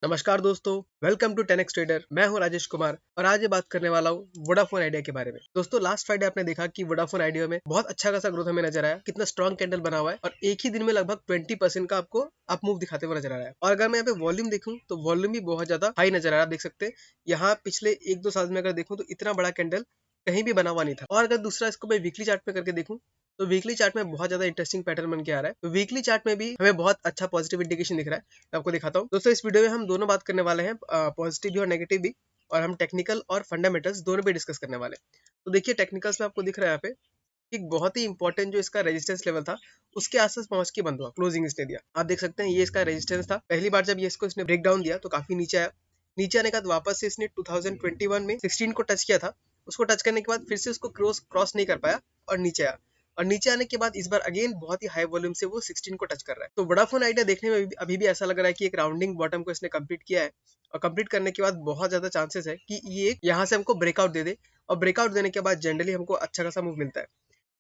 नमस्कार दोस्तों, welcome to 10x trader. मैं हूं राजेश कुमार और आज ये बात करने वाला हूं वोडाफोन आइडिया के बारे में। दोस्तों, लास्ट फ्राइडे आपने देखा कि वोडाफोन आइडिया में बहुत अच्छा खासा ग्रोथ हमें नजर आया, कितना स्ट्रॉन्ग कैंडल बना हुआ है और एक ही दिन में लगभग 20% का आपको अप मूव दिखाते हुए नजर आ रहा है। और अगर मैं यहाँ पे वॉल्यूम देखूं तो वॉल्यूम भी बहुत ज्यादा हाई नजर आ रहा है। आप देख सकते हैं यहाँ पिछले 1-2 साल में अगर देखूं तो इतना बड़ा कैंडल कहीं भी बना हुआ नहीं था। और अगर दूसरा इसको मैं वीकली चार्ट पे करके देखूं तो वीकली चार्ट में बहुत ज्यादा इंटरेस्टिंग पैटर्न बन के आ रहा है। तो वीकली चार्ट में भी हमें बहुत अच्छा पॉजिटिव इंडिकेशन दिख रहा है। मैं आपको दिखाता हूँ। दोस्तों, इस वीडियो में हम दोनों बात करने वाले हैं, पॉजिटिव भी और नेगेटिव भी, और हम टेक्निकल और फंडामेंटल्स दोनों पे डिस्कस करने वाले हैं। तो देखिए, टेक्निकल्स में आपको दिख रहा है यहाँ पे एक बहुत ही इंपॉर्टेंट जो इसका रेजिस्टेंस लेवल था उसके आसपास पहुंच के बंद हुआ, क्लोजिंग इसने दिया। आप देख सकते हैं ये इसका रेजिस्टेंस था। पहली बार जब ये इसको इसने ब्रेक डाउन दिया तो काफी नीचे आया। नीचे आने के बाद वापस से इसने 2021 में 16 को टच किया था। उसको टच करने के बाद फिर से उसको क्रॉस नहीं कर पाया और नीचे आया। और नीचे आने के बाद इस बार अगेन बहुत ही हाई वॉल्यूम से वो 16 को टच कर रहा है। तो वोडाफोन आइडिया देखने में अभी भी ऐसा लग रहा है कि एक राउंडिंग बॉटम को इसने कंप्लीट किया है और कंप्लीट करने के बाद बहुत ज्यादा चांसेस है कि ये यहाँ से हमको ब्रेकआउट दे दे। और ब्रेकआउट देने के बाद जनरली हमको अच्छा खासा मूव मिलता है।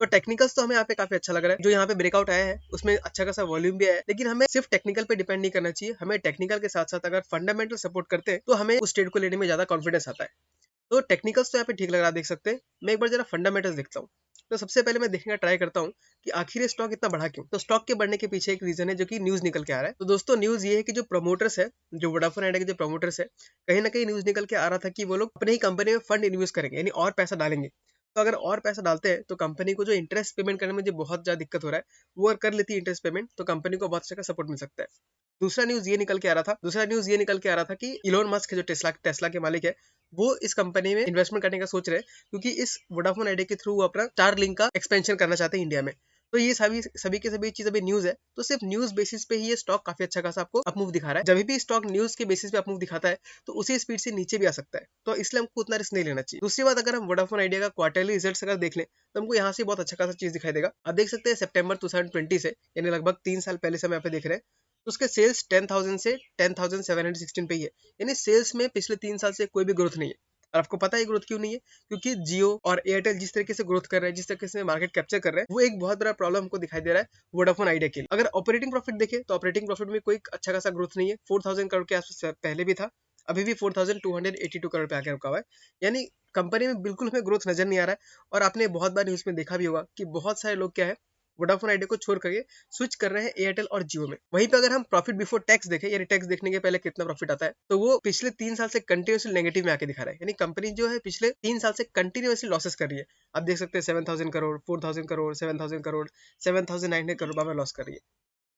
तो टेक्निकल्स तो हमें यहाँ पे काफी अच्छा लग रहा है। जो यहाँ पे ब्रेकआउट आया है उसमें अच्छा खासा वॉल्यूम भी आया है, लेकिन हमें सिर्फ टेक्निकल पे डिपेंड नहीं करना चाहिए। हमें टेक्निकल के साथ साथ अगर फंडामेंटल सपोर्ट करते हैं तो हमें उस ट्रेड को लेने में ज्यादा कॉन्फिडेंस आता है। तो टेक्निकल्स तो यहाँ पे ठीक लग रहा है, देख सकते हैं। मैं एक बार जरा फंडामेंटल्स देखता हूँ। तो सबसे पहले मैं देखने का ट्राई करता हूँ कि आखिर ये स्टॉक इतना बढ़ा क्यों। तो स्टॉक के बढ़ने के पीछे एक रीजन है जो कि न्यूज निकल के आ रहा है। तो दोस्तों, न्यूज ये है कि जो प्रमोटर्स है, जो वोडाफोन आइडिया के जो प्रमोटर्स है, कहीं ना कहीं न्यूज निकल के आ रहा था कि वो लोग अपने ही कंपनी में फंड इन्वेस्ट करेंगे, यानी और पैसा डालेंगे। तो अगर और पैसा डालते हैं तो कंपनी को जो इंटरेस्ट पेमेंट करने में जो बहुत ज्यादा दिक्कत हो रहा है, वो अगर कर लेती है इंटरेस्ट पेमेंट, तो कंपनी को बहुत अच्छा सपोर्ट मिल सकता है। दूसरा न्यूज ये निकल के आ रहा था कि इलोन मस्क जो टेस्ला टेस्ला के मालिक है, वो इस कंपनी में इन्वेस्टमेंट करने का सोच रहे हैं, क्योंकि इस वोडाफोन आइडिया के थ्रू वो अपना स्टारलिंक का एक्सपेंशन करना चाहते हैं इंडिया में। तो ये सभी सभी के सभी चीज अभी न्यूज है, तो सिर्फ न्यूज बेसिस पे ही ये स्टॉक काफी अच्छा खासा आपको अपमूव दिखा रहा है। जब भी स्टॉक न्यूज के बेसिस पे अपमूव दिखाता है तो उसी स्पीड से नीचे भी आ सकता है, तो इसलिए हमको उतना रिस्क नहीं लेना चाहिए। दूसरी बात, अगर हम वोडाफोन आइडिया का क्वार्टरली रिजल्ट अगर देख लें तो हमको यहाँ से बहुत अच्छा खासा चीज दिखाई देगा। आप देख सकते हैं सितंबर 2020 से, यानी लगभग 3 साल पहले से हम यहाँ पे देख रहे हैं, तो उसके सेल्स 10,000 से 10,716 पे ही है। यानी सेल्स में पिछले 3 साल से कोई भी ग्रोथ नहीं है। और आपको पता है ग्रोथ क्यों नहीं है? क्योंकि जियो और एयरटेल जिस तरीके से ग्रोथ कर रहे हैं, जिस तरीके से मार्केट कैप्चर कर रहे हैं, वो एक बहुत बड़ा प्रॉब्लम हमको दिखाई दे रहा है वोडाफोन आइडिया के लिए। अगर ऑपरेटिंग प्रॉफिट देखें तो ऑपरेटिंग प्रॉफिट में कोई अच्छा खासा ग्रोथ नहीं है। 4,000 करोड़ के आसपास पहले भी था, अभी भी 4,282 करोड़ पे आके रुका हुआ है। यानी कंपनी में बिल्कुल हमें ग्रोथ नजर नहीं आ रहा है। और आपने बहुत बार न्यूज में देखा भी होगा कि बहुत सारे लोग क्या है, वोडाफोन आइडिया को छोड़ करके स्विच कर रहे हैं एयरटेल और जियो में। वहीं पे अगर हम प्रॉफिट बिफोर टैक्स देखें, यानी टैक्स देखने के पहले कितना प्रॉफिट आता है, तो वो पिछले 3 साल से कंटिन्यूसली नेगेटिव में आके दिखा रहा है। यानी कंपनी जो है पिछले 3 साल से कंटिन्यूसली लॉसेस कर रही है। आप देख सकते हैं 7,000 करोड़, 4,000 करोड़, 7,000 करोड़, 7,900 करोड़ में लॉस कर रही है।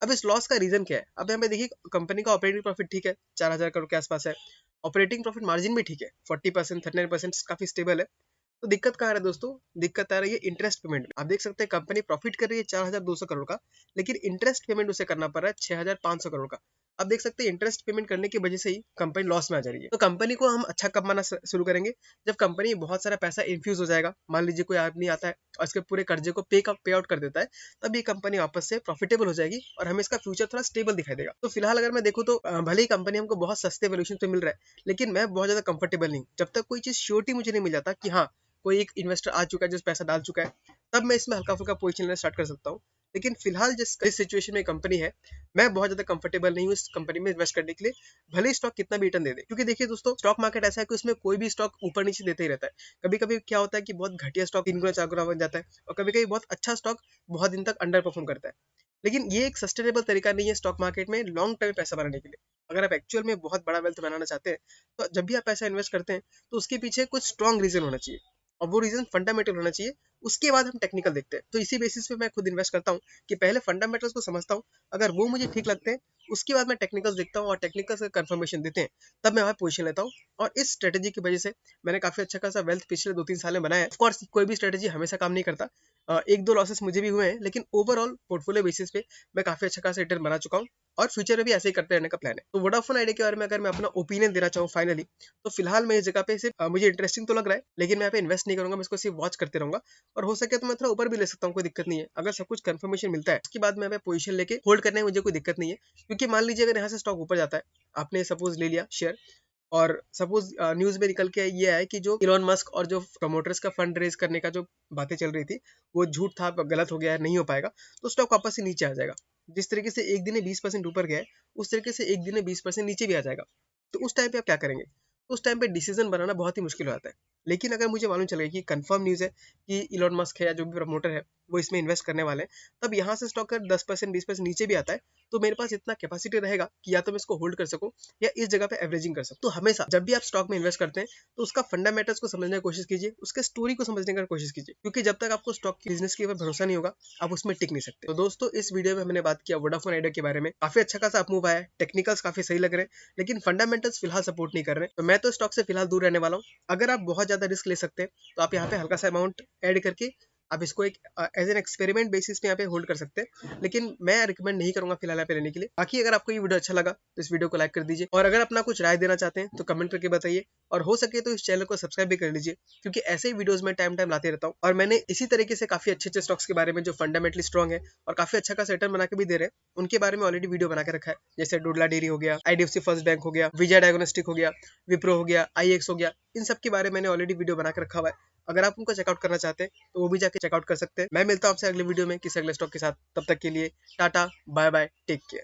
अब इस लॉस का रीजन क्या है? अब यहाँ पे देखिए, कंपनी का ऑपरेटिंग प्रॉफिट ठीक है, 4,000 करोड़ के आसपास है। ऑपरेटिंग प्रॉफिट मार्जिन भी ठीक है, 40%, 39%, काफी स्टेबल है। तो दिक्कत कहाँ आ रहा है दोस्तों? दिक्कत आ रही है इंटरेस्ट पेमेंट में। आप देख सकते हैं कंपनी प्रॉफिट कर रही है 4,200 करोड़ का, लेकिन इंटरेस्ट पेमेंट उसे करना पड़ रहा है 6,500 करोड़ का। अब देख सकते हैं इंटरेस्ट पेमेंट करने की वजह से ही कंपनी लॉस में आ जा रही है। तो कंपनी को हम अच्छा कब माना शुरू करेंगे? जब कंपनी बहुत सारा पैसा इन्फ्यूज हो जाएगा। मान लीजिए कोई आदमी आता है और इसके पूरे कर्जे को पे आउट कर देता है, तब ये कंपनी वापस से प्रॉफिटेबल हो जाएगी और हमें इसका फ्यूचर थोड़ा स्टेबल दिखाई देगा। तो फिलहाल अगर मैं देखूँ तो भले ही कंपनी हमको बहुत सस्ते वैल्यूएशन पे मिल रहा है, लेकिन मैं बहुत ज्यादा कंफर्टेबल नहीं। जब तक कोई चीज श्योरिटी मुझे नहीं मिल जाता कि हाँ, कोई एक इन्वेस्टर आ चुका है जो पैसा डाल चुका है, तब मैं इसमें हल्का फुल्का पोजीशन लेना स्टार्ट कर सकता हूँ। लेकिन फिलहाल जिस सिचुएशन में कंपनी है, मैं बहुत ज्यादा कंफर्टेबल नहीं हूँ इस कंपनी में इन्वेस्ट करने के लिए, भले ही स्टॉक कितना भी रिटर्न दे दे। क्योंकि देखिए दोस्तों, स्टॉक मार्केट ऐसा है कि उसमें कोई भी स्टॉक ऊपर नीचे देते ही रहता है। कभी कभी क्या होता है कि बहुत घटिया स्टॉक 3 गुना 4 गुना बन जाता है, और कभी कभी बहुत अच्छा स्टॉक बहुत दिन तक अंडर परफॉर्म करता है। लेकिन ये एक सस्टेनेबल तरीका नहीं है स्टॉक मार्केट में लॉन्ग टर्म पैसा बनाने के लिए। अगर आप एक्चुअल में बहुत बड़ा वेल्थ बनाना चाहते हैं, तो जब भी आप पैसा इन्वेस्ट करते हैं तो उसके पीछे कुछ स्ट्रॉन्ग रीजन होना चाहिए, और वो रीजन फंडामेंटल होना चाहिए। उसके बाद हम टेक्निकल देखते हैं। तो इसी बेसिस पे मैं खुद इन्वेस्ट करता हूँ कि पहले फंडामेंटल्स को समझता हूँ, अगर वो मुझे ठीक लगते हैं उसके बाद मैं टेक्निकल्स देखता हूँ, और टेक्निकल्स का कंफर्मेशन देते हैं, तब मैं वहाँ पोजीशन लेता हूँ। और इस स्ट्रेटेजी की वजह से मैंने काफी अच्छा खासा वेल्थ पिछले 2-3 साल में बनाया है। ऑफकोर्स कोई भी स्ट्रेटेजी हमेशा काम नहीं करता, 1-2 लॉसेस मुझे भी हुए हैं, लेकिन ओवरऑल पोर्टफोलियो बेसिस पे मैं काफी अच्छा खासा रिटर्न बना चुका हूँ, और फ्यूचर में भी ऐसे ही करते रहने का प्लान है। तो वोडाफोन आइडिया के बारे में अगर मैं अपना ओपिनियन देना चाहूँ फाइनली, तो फिलहाल मैं इस जगह पे सिर्फ मुझे इंटरेस्टिंग तो लग रहा है, लेकिन मैं यहाँ पे इन्वेस्ट नहीं करूंगा। मैं इसको सिर्फ वॉच करते रहूंगा, और हो सके तो मैं थोड़ा ऊपर भी ले सकता हूँ, कोई दिक्कत नहीं है। अगर सब कुछ कंफर्मेशन मिलता है उसके बाद मैं पोजीशन लेके होल्ड करने में मुझे कोई दिक्कत नहीं है। क्योंकि मान लीजिए अगर यहाँ से स्टॉक ऊपर जाता है, आपने सपोज ले लिया शेयर, और सपोज न्यूज में निकल के ये है कि जो इलॉन मस्क और जो प्रमोटर्स का फंड रेज करने का जो बातें चल रही थी, वो झूठ था, गलत हो गया है, नहीं हो पाएगा, तो स्टॉक वापस से नीचे आ जाएगा। जिस तरीके से एक दिन में 20% ऊपर गया है, उस तरीके से एक दिन में 20% नीचे भी आ जाएगा। तो उस टाइम पे आप क्या करेंगे? उस टाइम पे डिसीजन बनाना बहुत ही मुश्किल हो जाता है। लेकिन अगर मुझे मालूम चलेगा कि कंफर्म न्यूज़ है कि इलॉन मस्क है या जो भी प्रमोटर है वो इसमें इन्वेस्ट करने वाले हैं, तब यहाँ से स्टॉक अगर 10% 20% नीचे भी आता है तो मेरे पास इतना कैपेसिटी रहेगा कि या तो मैं इसको होल्ड कर सकूं या इस जगह पे एवरेजिंग कर सकूं। तो हमेशा जब भी आप स्टॉक में इन्वेस्ट करते हैं तो उसका फंडामेंटल्स को समझने की कोशिश कीजिए, उसके स्टोरी को समझने की कोशिश कीजिए, क्योंकि जब तक आपको स्टॉक की बिजनेस के ऊपर भरोसा नहीं होगा आप उसमें टिक नहीं सकते। तो दोस्तों इस वीडियो में हमने बात किया वोडाफोन आइडिया के बारे में। काफी अच्छा खासा अप मूव आया है, टेक्निकल्स काफी सही लग रहे हैं, लेकिन फंडामेंटल्स फिलहाल सपोर्ट नहीं कर रहे हैं। तो मैं तो स्टॉक से फिलहाल दूर रहने वाला हूँ। अगर आप बहुत ज्यादा रिस्क ले सकते हैं तो आप यहाँ पे हल्का सा अमाउंट ऐड करके आप इसको एक एज एन एक्सपेरिमेंट बेसिस पे यहाँ पे होल्ड कर सकते हैं, लेकिन मैं रिकमेंड नहीं करूंगा फिलहाल यहाँ पे लेने के लिए। बाकी अगर आपको ये वीडियो अच्छा लगा तो इस वीडियो को लाइक कर दीजिए, और अगर अपना कुछ राय देना चाहते हैं तो कमेंट करके बताइए, और हो सके तो इस चैनल को सब्सक्राइब भी कर लीजिए, क्योंकि ऐसे ही वीडियोस में टाइम लाते रहता हूँ। और मैंने इसी तरीके से काफी अच्छे अच्छे स्टॉक्स के बारे में जो फंडामेंटली स्ट्रॉन्ग है और काफी अच्छा खासा रिटर्न बना के भी दे रहे हैं, उनके बारे में ऑलरेडी वीडियो बना के रखा है। जैसे डोडला डेयरी हो गया, IDFC फर्स्ट बैंक हो गया, विजय डायग्नोस्टिक हो गया, विप्रो हो गया, IEX हो गया, इन सब के बारे में मैंने ऑलरेडी वीडियो बना के रखा हुआ है। अगर आप उनको चेकआउट करना चाहते हैं तो वो भी जाके चेकआउट कर सकते हैं। मैं मिलता हूँ आपसे अगले वीडियो में किसी अगले स्टॉक के साथ। तब तक के लिए tata bye bye, take care.